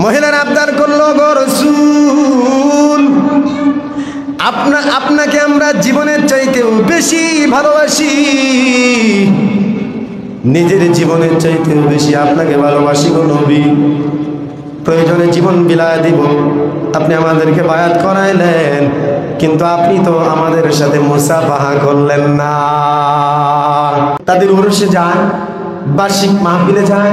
মহিলারা আবদার করলো, গো রাসূল, আপনাকে আমরা জীবনের চাইতেও বেশি ভালোবাসি, নিজের জীবনের চাইতেও বেশি আপনাকে ভালোবাসি গো নবী, প্রয়োজনে জীবন বিলায় দিব। আপনি আমাদেরকে বায়াত করাইলেন, কিন্তু আপনি তো আমাদের সাথে মুসাফাহা করলেন না। তাদের উরসে যায়, বার্ষিক মাহফিলে যায়,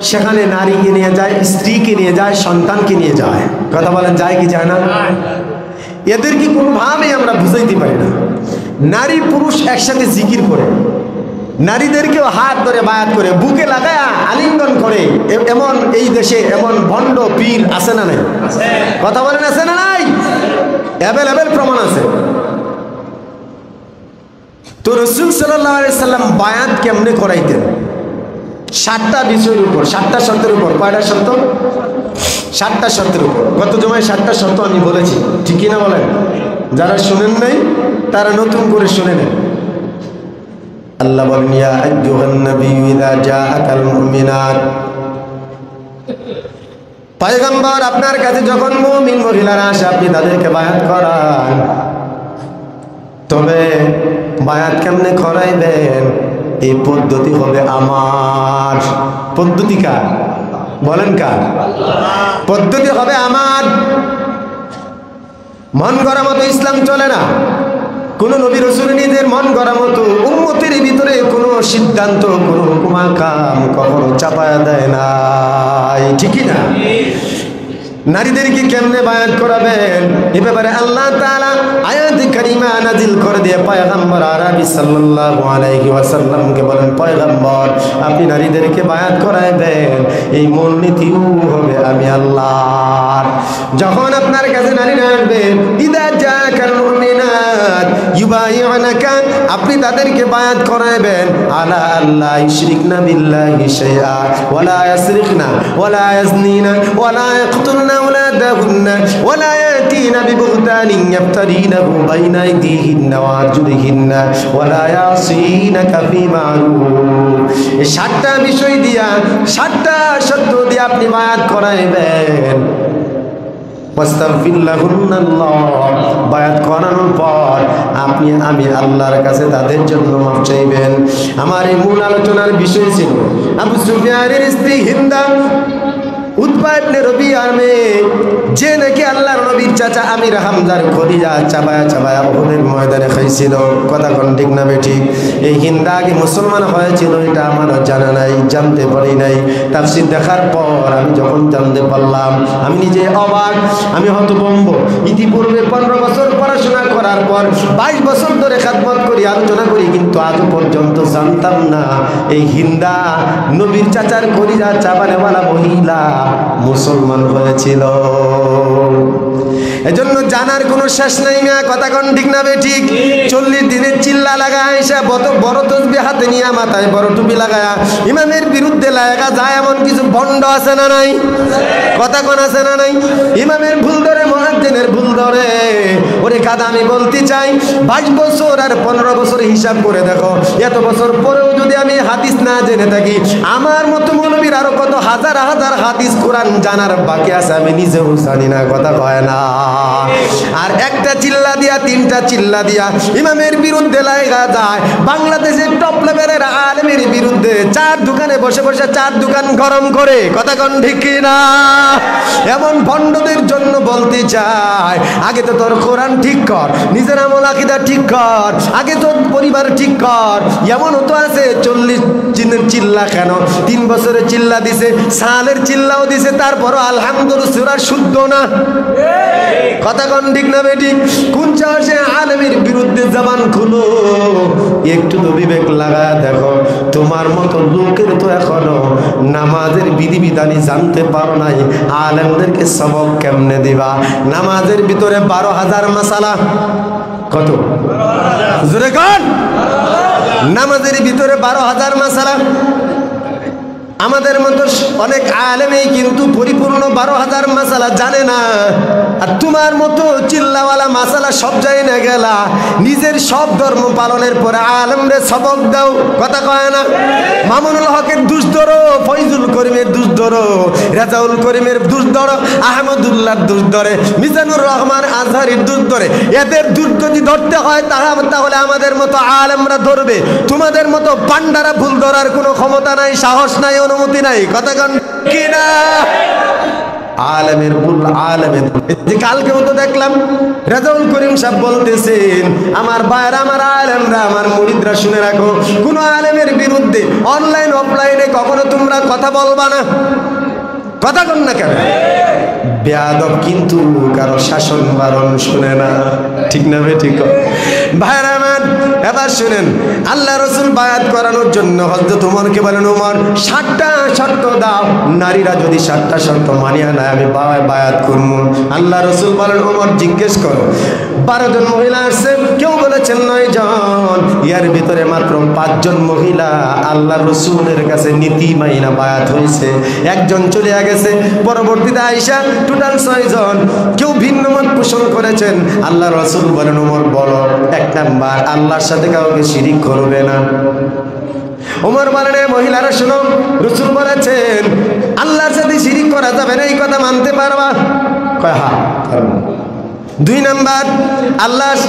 সেখানে নারীকে নিয়ে যায়, স্ত্রীকে নিয়ে যায়, সন্তানকে নিয়ে যায়। কথা বলেন, যায় কি যায় না? এদের কি কোনোভাবেই আমরা বুঝাইতে পারি না। নারী পুরুষ একসাথে জিকির করে, নারীদেরকেও হাত ধরে বায়াত করে, বুকে লাগায় আলিঙ্গন করে, এমন এই দেশে এমন ভণ্ড পীর আছে না নাই? কথা বলেন, আছে না নাই? অ্যাভেলেবেল প্রমাণ আছে। তো রাসূল সাল্লাল্লাহু আলাইহি সাল্লাম বায়াত কেমনে করাইতেন? 7টা বিষয়ের উপর, 7টা শর্তের উপর। কয়টা শর্ত? 7টা শর্তের উপর। গত জমায় 7টা শর্ত আমি বলেছি, ঠিক কিনা বলেন? যারা শুনেন নাই তারা নতুন করে শুনে নেন। আল্লাহ বলেন, ইয়া আইয়ুহান নাবিয়্যু ইযা জাআকাল মুমিনাত, পয়গম্বর আপনার কাছে যখন মুমিন মহিলারা আসে আপনি তাদেরকে বায়াত করান। তবে বায়াত কেমনে করাইবেন? এই পদ্ধতি হবে আমার। পদ্ধতি কার? বলেন কার? পদ্ধতি হবে আমার। মন গড়া মতো ইসলাম চলে না। কোন নবী রাসূল নিজের মন গড়া মতো উম্মতের ভিতরে কোনো সিদ্ধান্ত, কোনো হুকুম কাম কখনো চাপায়া দেয় না, ঠিকই না? নারীদেরকে কেমনে বায়াত করাবেন এ ব্যাপারে আল্লাহ তাআলা আয়াত কারিমা নাজিল করে দিয়ে পয়গম্বর আরবি সাল্লাল্লাহু আলাইহি ওয়াসাল্লামকে বলেন, পয়গম্বর আপনি নারীদেরকে বায়াত করাইবেন, এই মূলনীতিও হবে আমি আল্লাহর। যখন আপনার কাছে নারীরা আসবেন, ইযা জাআকাল মুমিনাত ইউবাইউনাকা, আপনি তাদেরকে বায়াত করাইবেন আলা আল্লাহ ইশরিকনা বিল্লাহি শাইআ ওয়ালা ইয়াসরিকনা ওয়ালা ইয়াজনিনা ওয়ালা ইয়াকতুলনা أولادهن ولا يأتين ببهتان يفترينه بين أيديهن وأرجلهن ولا يعصينك في معروف। এই 7টা বিষয় দিয়া, 7টা শর্ত দিয়ে আপনি বায়াত করাইবেন। ওয়াস্তাগফিরুল্লাহুন্নাল্লাহ, বায়াত করানোর পর আপনি আমি আল্লাহর কাছে তাদের জন্য মাফ চাইবেন। আমার এই মূল আলোচনার বিষয় ছিল আবু সুফিয়ানের স্ত্রী হিন্দা, উতবা ইবনে রবিআর মেয়ে, যে নাকি আল্লাহর নবীর চাচা আমির হামজার খলিজা চাবায়া চাবায়া উহুদের ময়দানে খাইছিল। কথা কোন ঠিক না বেঠিক? এই হিন্দা আগে মুসলমান হয়েছিল এটা আমারও জানা নাই, জানতে পারি নাই। তাফসীর দেখার পর আমি যখন জানতে পারলাম আমি নিজে অবাক, আমি হতভম্ব। ইতিপূর্বে 15 বছর পড়াশোনা করার পর 22 বছর ধরে খিদমত করি, আলোচনা করি, কিন্তু আজ পর্যন্ত জানতাম না এই হিন্দা নবীর চাচার খলিজা চাবানেওয়ালা মহিলা মুসলমান হয়েছিল। এজন্য জানার কোনো শেষ নাই না। কথা কোন ঠিক না বেঠিক? 40 দিনের চিল্লা লাগায় এসে বড় তসবিহ হাতে নিয়ে মাথায় বড় টুপি লাগায়া ইমামের বিরুদ্ধে লাগা যায় এমন কিছু ভণ্ড আছে না নাই? কথা কোন আছে না নাই? ইমামের ভুল ধরে, মুয়াজ্জিনের ভুল ধরে। ওরে কাদা, আমি বলতে চাই 22 বছর আর 15 বছর হিসাব করে দেখো, এত বছর পরেও যদি আমি হাদিস না জেনে থাকি, আমার মতো মৌলবীর আরো কত হাজার হাজার হাদিস কোরআন জানার বাকি আছে, আমি নিজেও জানি না। কথা কয় না? আর একটা চিল্লা দিয়া, 3টা চিল্লা দিয়া ইমামের বিরুদ্ধে লাগা যায়। বাংলাদেশের টপ লেভেলের আলেমের বিরুদ্ধে 4 দোকানে বসে বসে 4 দোকান গরম করে। কথা কোন ঠিক না? এমন ভণ্ডদের জন্য বলতে চাই, আগে তো তোর কোরআন ঠিক কর, নিজের আমল আকীদা ঠিক কর, আগে তোর পরিবার ঠিক কর। এমন তো আছে 40 দিনের চিল্লা কেন, 3 বছরের চিল্লা দিছে, সালের চিল্লাও দিছে, তারপরও আলহামদুলিল্লাহ শুদ্ধ না। কথা কোন ঠিক না বেটি? কোন চাষে আলেমের বিরুদ্ধে জবান খুলো, একটু তো বিবেক লাগা দেখো। তোমার মতো লোকের তো এখনো নামাজের বিধিবিধানই জানতে পারো নাই, আলেমদেরকে সবক কেমনে দিবা? নামাজের ভিতরে 12,000 মাসালা। কত? জোরে কোন? নামাজের ভিতরে 12,000 মাসালা। আমাদের মতো অনেক আলেমেই কিন্তু পরিপূর্ণ 12,000 মাসালা জানে না, আর তোমার মতো চিল্লাওয়ালা মাসালা সব জানে না গেলা, নিজের সব ধর্ম পালনের পরে আলেমরে সবক দাও, কথা কয় না? মামুনুল হকের দুষ ধরো, ফয়জুল করিমের দুষ ধরো, রাজাউল করিমের দুষ ধরো, আহমদুল্লাহর দুষ ধরে, মিজানুর রহমান আজহারির দুষ ধরে। এদের দুষ যদি ধরতে হয় তাহলে আমাদের মতো আলেমরা ধরবে, তোমাদের মতো পান্ডারা ভুল ধরার কোনো ক্ষমতা নাই, সাহস নাই, অনুমতি নাই, কথা কন কি না? আলেমের ভুল আলেমের। যে কালকেও তো দেখলাম রাজাউল করিম সাহেব বলতেছেন, আমার ভাইরা, আমার আলেমরা, আমার মুরিদরা শুনে রাখো, কোন আলেমের বিরুদ্ধে অনলাইন অফলাইনে কখনো তোমরা কথা বলবা না, কথা কন না কেন? বেয়াদব কিন্তু কারো শাসন বারণ শুনে না, ঠিক না বে ঠিক? ভাইরা আমার, এবার শুনেন, আল্লাহ রসুল বায়াত করানোর জন্য হযরত ওমরকে বলেন, ওমর 60টা শর্ত দাও, নারীরা যদি 60টা শর্ত মানিয়া নেয় আমি বায়াত করব। আল্লাহ রসুল বলেন, ওমর জিজ্ঞেস করো, 12 জন মহিলা আসছে, কেউ বলেছেন 9 জন, ইয়ার ভিতরে মাত্র 5 জন মহিলা আল্লাহ রসুলের কাছে নীতি মাইনা বায়াত হয়েছে, একজন চলে গেছে। পরবর্তীতে আয়েশা, টোটাল 6 জন। কেউ ভিন্ন মত পোষণ করেছেন। আল্লাহ রসুল বলেন, ওমর বলো, 1 নাম্বার, আল্লাহর সাথে কাউকে শিরিক করবে না। ওমর বলেন, মহিলারা শুনো, রসুল বলেছেন আল্লাহর সাথে শিরিক করা যাবে না, এই কথা মানতে পারবা? কয় হ্যাঁ। 2 নাম্বার, আল্লাহর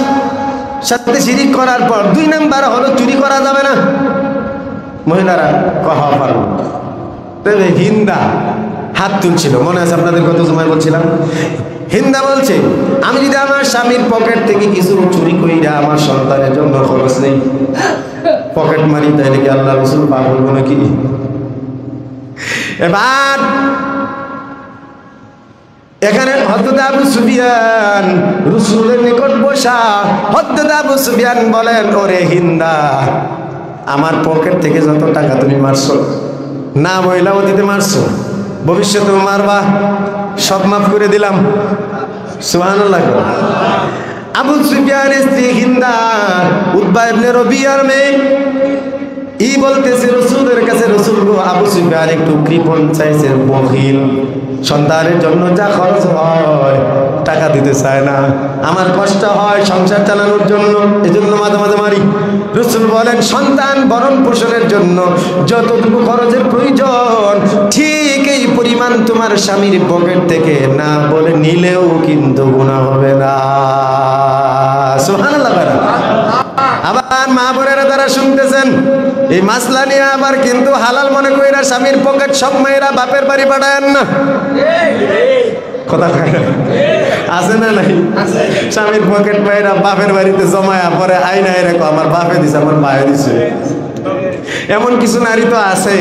সাথে শিরিক করার পর 2 নাম্বার হলো চুরি করা যাবে না। মহিলারা কয় হ্যাঁ পারবো। তবে হিন্দা হাত তুলছিল, মনে আছে আপনাদের কত সময় বলছিলাম? হিন্দা বলছে, আমি যদি আমার স্বামীর পকেট থেকে কিছু চুরি কইরা আমার সন্তানের জন্য খরচ নেই, পকেট মারি, তাইলে কি আল্লাহ রসুল পাপ বলবো নাকি? এবার এখানে হযরত আবু সুফিয়ান রাসূলের নিকট বসা, হযরত আবু সুফিয়ান বলেন, ওরে হিন্দা, আমার পকেট থেকে যত টাকা তুমি মারছো, না মহিলা অতীতে মারছো, ভবিষ্যতে মারবা, সব মাফ করে দিলাম। সুবহানাল্লাহ। আবু সুফিয়ানের স্ত্রী হিন্দা উতবা ইবনে রবিয়ার মেয়ে, ই বলতেছে রসুলের কাছে, রসুল গো, আবু সুফিয়ান একটু কৃপণ চাইছে, বখিল, সন্তানের জন্য যা খরচ হয় টাকা দিতে চায় না, আমার কষ্ট হয় সংসার চালানোর জন্য, এজন্য মাঝে মাঝে মারি। রসুল বলেন, সন্তান ভরণ পোষণের জন্য যতটুকু খরচের প্রয়োজন ঠিক এই পরিমাণ তোমার স্বামীর পকেট থেকে না বলে নিলেও কিন্তু গুনাহ হবে না। সুবহানাল্লাহ। আবার মা বোনেরা তারা শুনতেছেন, এই মাসলা নিয়ে আবার কিন্তু হালাল মনে কইরা স্বামীর পকেট সব মেয়েরা বাপের বাড়ি পাঠায়েন না, কথা আছে না নাই? স্বামীর পকেট মেয়েরা বাপের বাড়িতে জমায়া পরে আইনা এরকম আমার বাপে দিছে, আমার ভাইয়ে দিছে, এমন কিছু নারী তো আছে,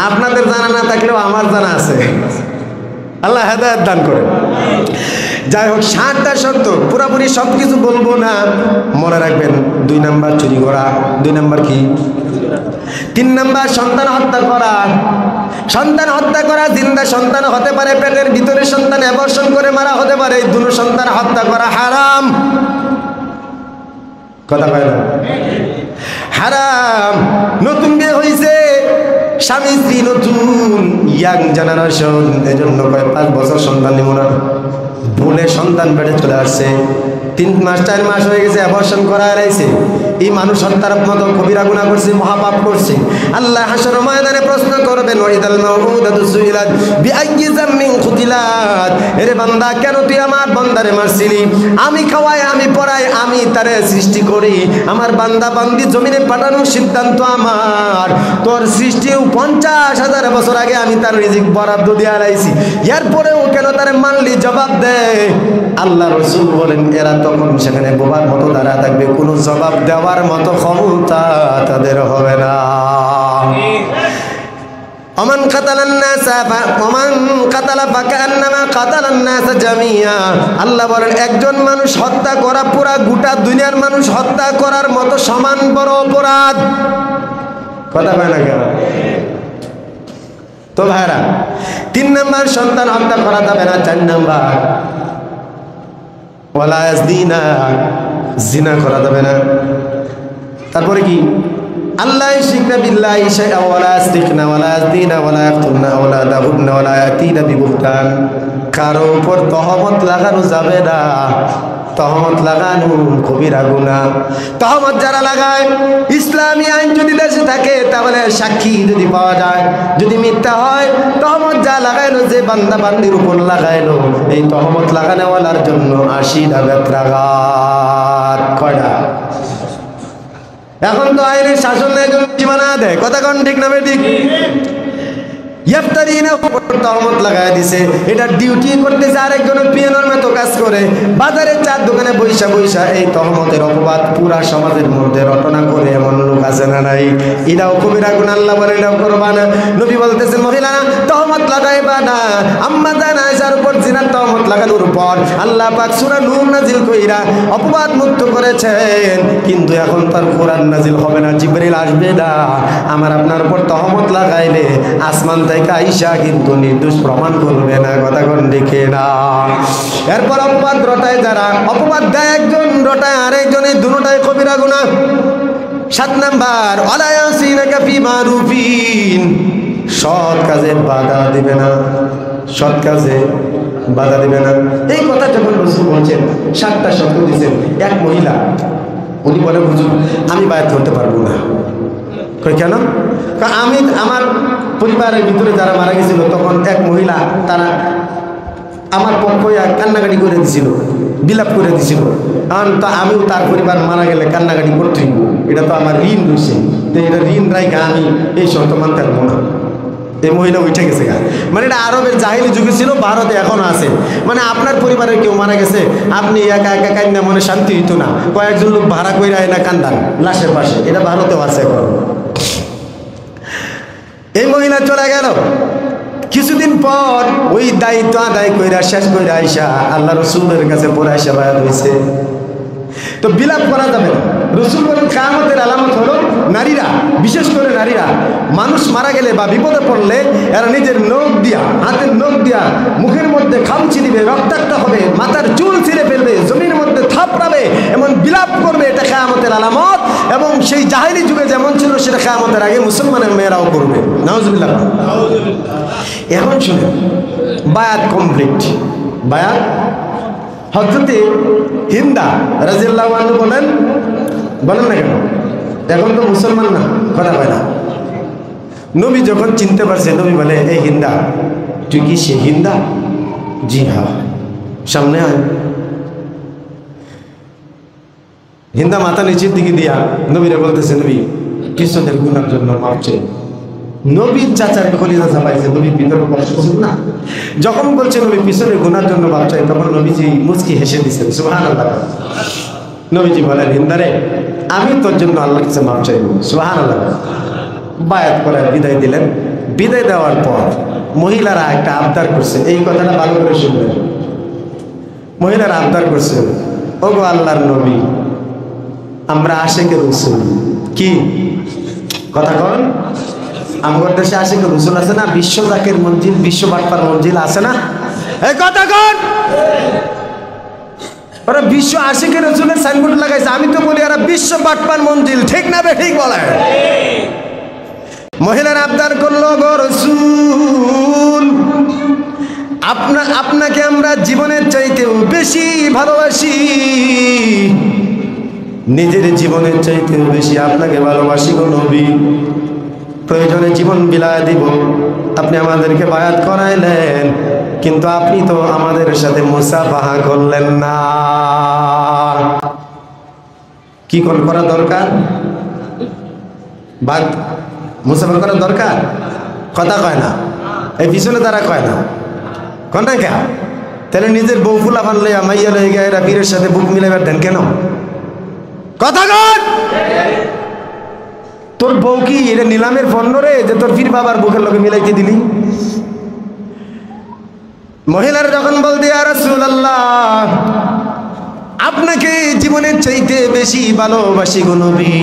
আপনাদের জানা না থাকলেও আমার জানা আছে। আল্লাহ হেদায়েত দান করে। যাই হোক, 60টা শর্ত, পুরাপুরি সব কিছু বলবো না, মনে রাখবেন। 2 নাম্বার চুরি করা, 2 নাম্বার কি? 3 নাম্বার সন্তান হত্যা করা। সন্তান হত্যা করা জিন্দা সন্তান হতে পারে, পেটের ভিতরে সন্তান অ্যাবর্শন করে মারা হতে পারে, দুটো সন্তান হত্যা করা হারাম, কথা কয় না? হারাম। নতুন বিয়ে হয়েছে, স্বামী স্ত্রী নতুন, ইয়াং জেনারেশন, এজন্য কয় 5 বছর সন্তান নিব না, ভুলে সন্তান বেড়ে চলে আসছে, 3 মাস 4 মাস হয়ে গেছে, অ্যাবর্শন করা রয়েছে, এই মানুষ হত্যার মতো কবিরা গুনাহ করছে, মহাপাপ করছে। আল্লাহ হাসর ময়দানে প্রশ্ন করবেন, ওয়াইদাল মাউউদাতু সুইলাত বিআইয়ি যামমিন কুতিলাত, এরে বান্দা, কেন তুই আমার বান্দারে মারছিলি? আমি খাওয়াই, আমি পড়াই, আমি তারে সৃষ্টি করি, আমার বান্দা বান্দি জমিনে পাঠানোর সিদ্ধান্ত আমার, তোর সৃষ্টিও 50,000 বছর আগে আমি তার রিজিক বরাদ্দ দিয়ে আলাইছি, এরপরেও কেন তারে মানলি? জবাব দে। আল্লাহ রাসূল বলেন, এরা তখন সেখানে বোবার মতো দাঁড়া থাকবে, কোনো জবাব দেওয়ার মতো ক্ষমতা তাদের হবে না। ওমান কাতালান নাসা ওমান কাতালা ফাকান্নামা কাতালান নাসা জামিয়া, আল্লাহ বলেন, একজন মানুষ হত্যা করা পুরা গোটা দুনিয়ার মানুষ হত্যা করার মতো সমান বড় অপরাধ, কথা কয় না কেন? তো ভাইরা, 3 নাম্বার সন্তান হত্যা করা যাবে না। 4 নাম্বার ওয়ালা ইয়াজদিনা, জিনা করা যাবে না। তারপরে কি? আল্লাহ ইশরিকনা বিল্লাহি শাইআন ওয়া লা ইয়াসরিকনা ওয়া লা ইয়াজনিনা ওয়া লা ইয়াকতুলনা আওলাদাহুন্না ওয়া লা ইয়াতিনা বিবুহতান। কারো উপর তহমত লাগানো যাবে না, তহমত লাগানো কবিরা গুনাহ। তহমত যারা লাগায়, ইসলামী আইন যদি দেশে থাকে তাহলে সাক্ষী যদি পাওয়া যায়, যদি মিথ্যা হয়, তহমত যা লাগাইলো যে বান্দা বান্দির উপর লাগাইলো, এই তহমত লাগানোওয়ালার জন্য 80টা বেত্রাঘাত। কয়টা? এখন তো আইনের শাসন নেই, সীমানা দেয়। কথা কোন ঠিক না ঠিক? ইফতারিনা তহমত লাগাই দিছে, এটা ডিউটি করতেছে আরেকজনের পিয়ানোর মতো কাজ করে, বাজারের চার দোকানে বৈশা বৈশা এই তহমতের অপবাদ পুরা সমাজের মধ্যে রটনা করে এমন লোক আছে না নাই? এটাও কবিরা গুনাহ, আল্লাহ বলে এটাও করবা না। নবী বলতেছেন মহিলারা তহমত লাগাইবা না। আম্মা জান আয়েশার উপর জিনার তহমত লাগানোর উপর আল্লাহ পাক সূরা নূর নাজিল কইরা অপবাদ মুক্ত করেছেন, কিন্তু এখন তার কোরআন নাজিল হবে না, জিবরিল আসবে না। আমার আপনার উপর তহমত লাগাইলে আসমান থেকে আইসা কিন্তু নির্দোষ প্রমাণ করবে না। কথা কোন দেখে না? এরপর অপবাদ রটায় যারা, অপবাদ দেয় একজন, রটায় আরেকজন, এই দুটোটাই কবিরা গুনাহ। 7 নাম্বার ওয়ালা ইয়াসিনাকা ফি মারুফিন, সৎ কাজে বাধা দিবে না, সৎ কাজে বাধা দিবে না। এই কথা যখন রাসূল বলেছেন, 7টা শর্ত দিয়েছেন। এক মহিলা, উনি বলে হুজুর আমি বায়াত করতে পারবো না। কই কেন? আমি আমার পরিবারের ভিতরে যারা মারা গেছিল তখন এক মহিলা তারা আমার পক্ষ কান্নাকাটি করে দিছিল, বিলাপ করে দিছিল। কারণ তা আমিও তার পরিবার মারা গেলে কান্নাকাটি করতেই, এটা তো আমার ঋণ রয়েছে, তো এটা ঋণ রাইখা আমি এই শর্ত মানতে পারবো না। এই মহিলা উঠে গেছে গা। মানে এটা আরবের জাহিলি যুগে ছিল, ভারতে এখনো আছে। মানে আপনার পরিবারের কেউ মারা গেছে, আপনি একা একা কান্না মনে শান্তি হইতো না, কয়েকজন লোক ভাড়া কইরা না কান্দান লাশের পাশে, এটা ভারতেও আছে এখন। এই মহিলা চলে গেল, কিছুদিন পর ওই দায়িত্ব আদায় কইরা শেষ কইরা আইসা আল্লাহ রসুলের কাছে পরে আইসা বায়াত হয়েছে। তো বিলাপ করা যাবে না। রসুল বলেন কিয়ামতের আলামত হলো নারীরা, বিশেষ করে নারীরা মানুষ মারা গেলে বা বিপদে পড়লে এরা নিজের নখ দিয়া, হাতের নখ দিয়া মুখের মধ্যে খামচি দিবে, রক্তাক্ত হবে, মাথার চুল ছিঁড়ে ফেলবে, জমির মধ্যে থাপড়াবে, এমন বিলাপ করবে, এটা কিয়ামতের আলামত। এবং সেই জাহেলি যুগে যেমন ছিল সেটা কিয়ামতের আগে মুসলমানের মেয়েরাও করবে। নাউজুবিল্লাহ। এখন শুনে বায়াত কমপ্লিট, বায়াত হযরতে হিন্দা রাদিয়াল্লাহু আনহু বলেন না কেন? এখন তো মুসলমান না, কথা হয় না। নবী যখন চিনতে পারছে, নবী বলে এই হিন্দা, তুই কি সে হিন্দা? জি হ্যাঁ, সামনে আয়। হিন্দা মাথা নিচের দিকে দিয়া নবীরে বলতেছে, নবী কৃষ্ণদের গুনার জন্য মাফ চাই। নবীর চাচার কলিজা চাপাইছে, নবীর ভিতরে কষ্ট ছিল না। যখন বলছে নবী পিছনের গুনার জন্য মাফ চাই, তখন নবীজি মুচকি হেসে দিচ্ছেন, সুবহানাল্লাহ। নবীজি বলেন, হিন্দারে আমি তোর জন্য আল্লাহর কাছে মাফ চাইব, সুবহানাল্লাহ। বায়াত করে বিদায় দিলেন। বিদায় দেওয়ার পর মহিলারা একটা আবদার করছে, এই কথাটা ভালো করে শুনবেন। মহিলারা আবদার করছে, ওগো আল্লাহর নবী, আমরা আশিকে রাসূল। কি কথা কন? আমার দেশে আশিকে রাসূল আছে না? বিশ্ব জাকের মঞ্জিল, বিশ্ব বাটপার মঞ্জিল আছে না? এই কথা কন। ওরা বিশ্ব আশিকে রাসূলের সাইনবোর্ড লাগাইছে, আমি তো বলি এরা বিশ্ব বাটপার মঞ্জিল। ঠিক না বে ঠিক বলে? মহিলার আবদার করলো, গো রাসূল, আপনাকে আমরা জীবনের চাইতেও বেশি ভালোবাসি, নিজের জীবনের চাইতেও বেশি আপনাকে ভালোবাসি গো নবী। প্রয়োজনে জীবন বিলায় দিব। আপনি আমাদেরকে বায়াত করাইলেন, কিন্তু আপনি তো আমাদের সাথে মুসাফাহা করলেন না। কি করা দরকার? বাদ মুসাফা করা দরকার? কথা কয় না, এই পিছনে তারা কয় না, কোনটা কে? তাহলে নিজের বউ ফুলা ফানলে মাইয়া লয়ে গিয়ে এরা বীরের সাথে বুক মিলাইবার দেন কেন? কথা কন। তোর বউ কি এটা নিলামের পণ্য রে যে তোর পীর বাবার বুকের লোকে মিলাইতে দিলি? মহিলার যখন বলতে, ইয়া রাসূলুল্লাহ, আপনাকে জীবনের চাইতে বেশি ভালোবাসি গো নবী,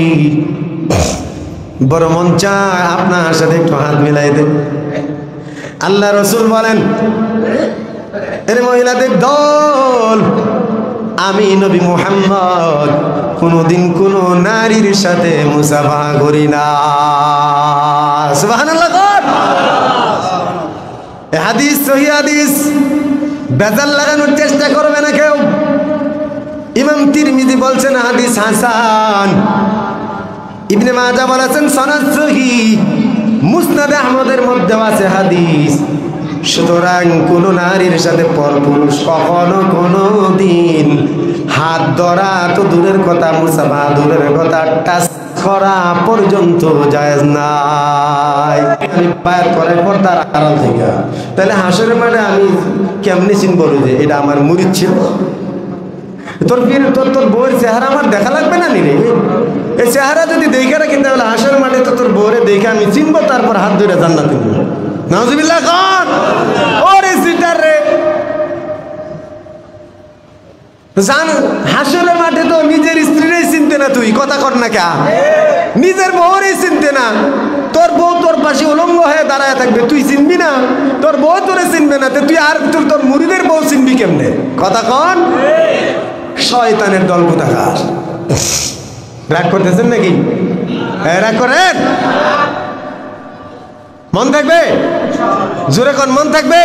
বড় মন চায় আপনার সাথে একটু হাত মিলাই দেন। আল্লাহ রাসূল বলেন, এর মহিলাদের দল, আমি নবী মুহাম্মদ কোনোদিন কোনো নারীর সাথে মুসাফাহা করি না। সুবহানাল্লাহ। এই হাদিস সহিহ হাদিস, বেজাল লাগানোর চেষ্টা করবে না কেউ। ইমাম তিরমিজি বলছেন হাদিস হাসান, ইবনে মাজাহ বলেছেন সনদ সহিহ, মুসনাদ আহমদের মধ্যে আছে হাদিস। সুতরাং কোন নারীর সাথে পরপুরুষ কখনো কোনো দিন হাত ধরা তো দূরের কথা, মুসাফা দূরের কথা, টাচ করা পর্যন্ত জায়েজ নাই। আমি পায়ের করে পর্দার আড়াল থেকে, তাহলে হাসরের মাঠে আমি কেমনি চিনব যে এটা আমার মুরিদ ছিল? তোর তোর বউয়ের চেহারা আমার দেখা লাগবে না নি রে? এই চেহারা যদি দেখে রাখি তাহলে হাসরের মাঠে তো তোর বউরে দেখে আমি চিনবো, তারপর হাত ধরে জান্নাতে নিব। নাউজুবিল্লাহ খান। ওরে সিটার রে, জান হাসরের মাঠে তো নিজের স্ত্রীরই চিনতে না, তুই কথা কর না কে? নিজের বউরই চিনতে না। তোর বউ তোর পাশে উলঙ্গ হয়ে দাঁড়ায় থাকবে, তুই চিনবি না? তোর বউ তোরে চিনবে না, তুই আর তোর মুরিদের বউ চিনবি কেমনে? কথা কন। শয়তানের দল কোথাকার। রাগ করতেছেন নাকি? রাগ করেন? মন থাকবে? জোরে কোন মন থাকবে?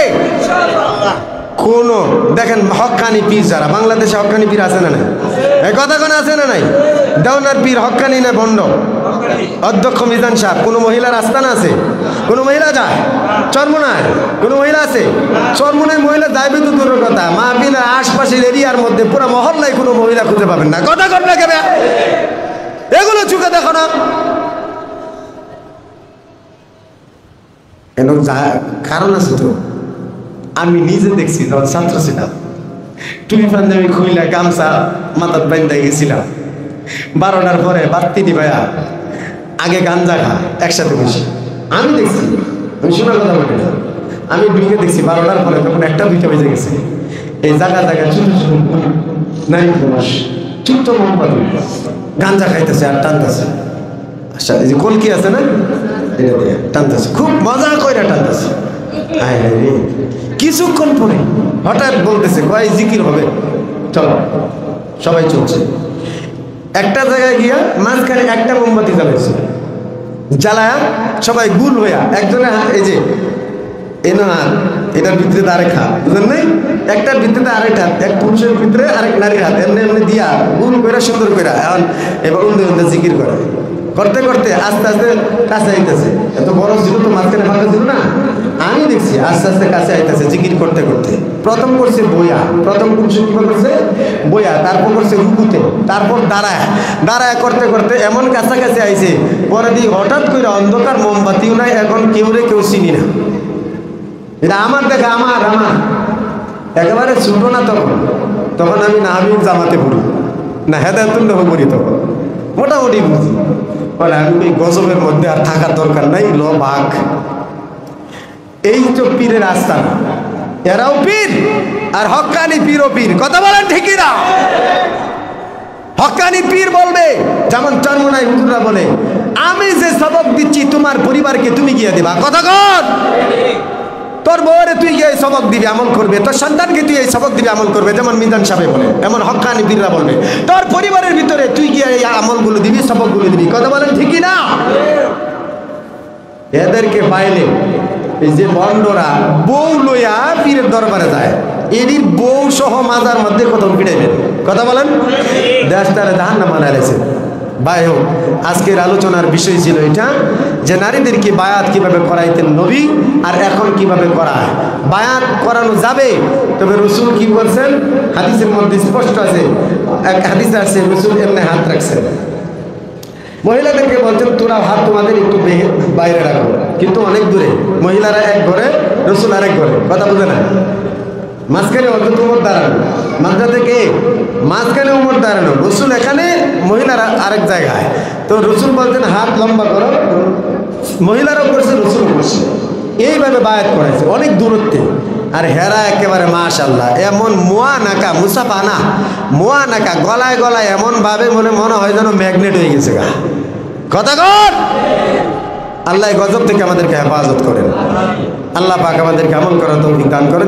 কোন দেখেন হক্কানি পীর যারা বাংলাদেশে, হক্কানি পীর আছে না নাই? এই কথা কোন আছে না নাই? দেওনার পীর হক্কানি না ভণ্ড? অধ্যক্ষ মিজান সাহেব। কোন মহিলার আস্তানা আছে? কোন মহিলা যায়? চরমোনায় কোন মহিলা আছে? চরমোনায় মহিলা যাইবে তো দূরের কথা, মাহফিলের আশপাশের এরিয়ার মধ্যে পুরো মহল্লায় কোনো মহিলা খুঁজে পাবেন না। কথা কর না কেন? এগুলো চোখে দেখো না? কারণ আছে তো। আমি নিজে দেখছি যখন ছাত্র ছিলাম, টুপি পাঞ্জাবি খুইলা গামছা মাথার বান্ধা গেছিলাম, 12টার পরে বাত্তি দিবায়া আগে গাঞ্জা খা একসাথে বসে। আমি দেখছি, আমি শোনার কথা বলি না, আমি ঢুকে দেখছি 12টার পরে তখন 1টা 2টা বেজে গেছে। এই জায়গা জায়গা ছোট ছোট নাই মানুষ ছোট্ট মোমবাতি গাঞ্জা খাইতেছে আর টানতেছে। আচ্ছা, এই যে কলকি আছে না, এটা দিয়ে টানতেছে, খুব মজা করে টানতেছে। কিছুক্ষণ পরে হঠাৎ বলতেছে কয় জিকির হবে, চলো। সবাই চলছে। একটা জায়গায় গিয়া মাঝখানে 1টা মোমবাতি জ্বালাইছে, জ্বালায়া সবাই গুল হইয়া একজনে এই যে এটার ভিতরে আরেক হাত, বুঝলেন নাই? একটার ভিতরে আরেক হাত, এক পুরুষের ভিতরে আরেক নারীর হাত, এমনি এমনি দিয়া গুল করে সুন্দর করে এখন এবার উন্দে উন্দে জিকির করে। করতে করতে আস্তে আস্তে কাছে আইতেছে। এত বড় ছিল তো, মাঝখানে ফাঁকা ছিল না। আমি দেখছি আস্তে আস্তে কাছে আইতেছে জিকির করতে করতে। প্রথম করছে বইয়া, প্রথম পুরুষ কিভাবে করছে বইয়া, তারপর করছে রুকুতে, তারপর দাঁড়ায় দাঁড়ায় করতে করতে এমন কাছাকাছি আইছে, পরে দিয়ে হঠাৎ করে অন্ধকার, মোমবাতিও নাই, এখন কেউ রে কেউ চিনি না। এটা আমার দেখা, আমার আমার একেবারে ছোট না তখন, তখন আমি নাহাবিব জামাতে পড়ি না হেদায়তুল্লাহ পড়ি, তখন মোটামুটি বুঝি। বলে আমি এই গজবের মধ্যে আর থাকার দরকার নাই, ল ভাগ। এই তো পীরের আস্তানা, এরাও পীর আর হক্কানি পীরও পীর। কথা বলেন ঠিকই না? হক্কানি পীর বলবে, যেমন চরমোনাই হুজুররা বলে, আমি যে সবক দিচ্ছি তোমার পরিবারকে তুমি গিয়ে দিবা। কথা কর। তোর বউরে তুই গিয়ে সবক দিবি, আমল করবে। তোর সন্তানকে তুই এই সবক দিবি, আমল করবে, যেমন মিজান সাহেব বলে, এমন হক্কানি পীররা বলবে। তোর পরিবারের ভিতরে তুই গিয়ে এই আমলগুলো দিবি, সবকগুলো দিবি। কথা বলেন ঠিকই না? এদেরকে পাইলে এই যে বন্ডরা বউ লইয়া পীরের দরবারে যায়, এরই বউ সহ মাজার মধ্যে কত পিড়াইবেন। কথা বলেন। দেশটারে জাহান্নাম বানাইছে। ভাই হোক, আজকের আলোচনার বিষয় ছিল এটা, যে নারীদেরকে বায়াত কিভাবে করাইতেন নবী, আর এখন কিভাবে করায়। বায়াত করানো যাবে, তবে রসুল কি বলছেন হাদিসের মধ্যে স্পষ্ট আছে। এক হাদিসে আছে রসুল এমনি হাত রাখছেন, মহিলাদেরকে বলছেন তোরা হাত তোমাদের একটু বাইরে রাখো, কিন্তু অনেক দূরে। মহিলারা এক ঘরে, রসুল আরেক ঘরে। কথা বুঝে না? মাঝখানে অন্তত উমর দাঁড়ানো, মাঝখান থেকে মাঝখানে উমর দাঁড়ানো, রসুল এখানে, মহিলারা আরেক জায়গায়। তো রসুল বলছেন হাত লম্বা করো, মহিলারাও করছে, রসুলও করছে। এইভাবে বায়াত করাইছে অনেক দূরত্বে। আর হেরা একেবারে মাশাআল্লাহ, এমন মোয়া নাকা, মুসাফা না, মোয়া নাকা, গলায় গলায় এমন ভাবে মনে হয় যেন ম্যাগনেট হয়ে গেছে গা। কথা কর। আল্লাহ গজব থেকে আমাদেরকে হেফাজত করেন। আল্লাহ পাক আমাদেরকে আমল করার তৌফিক দান করেন।